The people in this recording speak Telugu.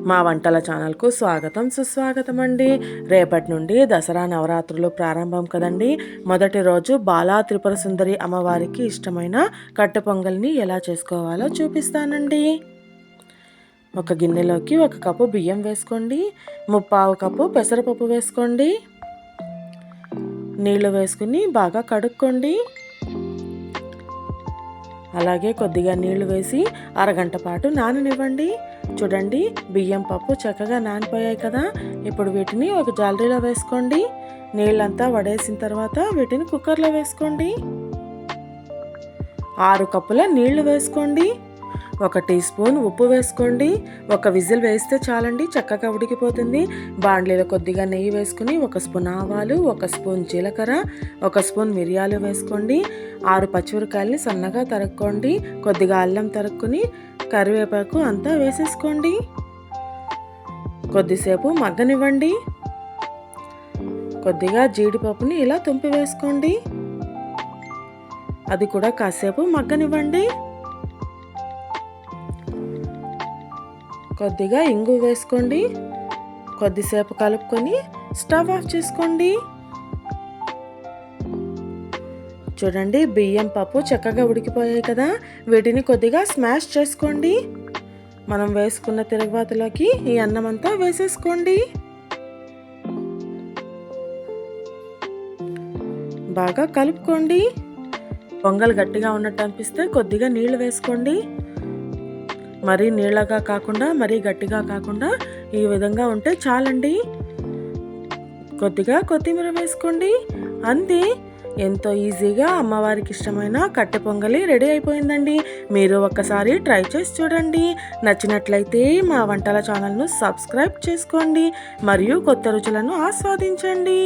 మా వంటల ఛానల్కు స్వాగతం సుస్వాగతం అండి. రేపటి నుండి దసరా నవరాత్రులు ప్రారంభం కదండి. మొదటి రోజు బాలా త్రిపుర సుందరి అమ్మవారికి ఇష్టమైన కట్టె పొంగల్ని ఎలా చేసుకోవాలో చూపిస్తానండి. ఒక గిన్నెలోకి 1 కప్పు బియ్యం వేసుకోండి. 3/4 కప్పు పెసరపప్పు వేసుకోండి. నీళ్లు వేసుకుని బాగా కడుక్కోండి. అలాగే కొద్దిగా నీళ్లు వేసి అరగంట పాటు నాననివ్వండి. చూడండి, బియ్యం పప్పు చక్కగా నానిపోయాయి కదా. ఇప్పుడు వీటిని ఒక జాలరీలో వేసుకోండి. నీళ్ళంతా వడేసిన తర్వాత వీటిని కుక్కర్లో వేసుకోండి. 6 కప్పుల నీళ్లు వేసుకోండి. 1 టీ స్పూన్ ఉప్పు వేసుకోండి. 1 విజిల్ వేస్తే చాలండి, చక్కగా ఉడికిపోతుంది. బాండ్లీలో కొద్దిగా నెయ్యి వేసుకుని 1 స్పూన్ ఆవాలు, 1 స్పూన్ జీలకర్ర, 1 స్పూన్ మిరియాలు వేసుకోండి. 6 పచ్చిమిరకాయలని సన్నగా తరుక్కోండి. కొద్దిగా అల్లం తరుక్కుని కరివేపాకు అంతా వేసేసుకోండి. కొద్దిసేపు మగ్గనివ్వండి. కొద్దిగా జీడిపప్పుని ఇలా తుంపి వేసుకోండి. అది కూడా కాసేపు మగ్గనివ్వండి. కొద్దిగా ఇంగు వేసుకోండి. కొద్దిసేపు కలుపుకొని స్టవ్ ఆఫ్ చేసుకోండి. చూడండి, బియ్యం పప్పు చక్కగా ఉడికిపోయాయి కదా. వీటిని కొద్దిగా స్మాష్ చేసుకోండి. మనం వేసుకున్న తిరుగుబాతులోకి ఈ అన్నం అంతా వేసేసుకోండి. బాగా కలుపుకోండి. పొంగల్ గట్టిగా ఉన్నట్టు అనిపిస్తే కొద్దిగా నీళ్లు వేసుకోండి. మరీ నీళ్ళగా కాకుండా మరీ గట్టిగా కాకుండా ఈ విధంగా ఉంటే చాలండి. కొద్దిగా కొత్తిమీర వేసుకోండి. అంతే, ఎంతో ఈజీగా అమ్మవారికి ఇష్టమైన కట్టె పొంగలి రెడీ అయిపోయిందండి. మీరు ఒక్కసారి ట్రై చేసి చూడండి. నచ్చినట్లయితే మా వంటల ఛానల్ను సబ్స్క్రైబ్ చేసుకోండి మరియు కొత్త రుచులను ఆస్వాదించండి.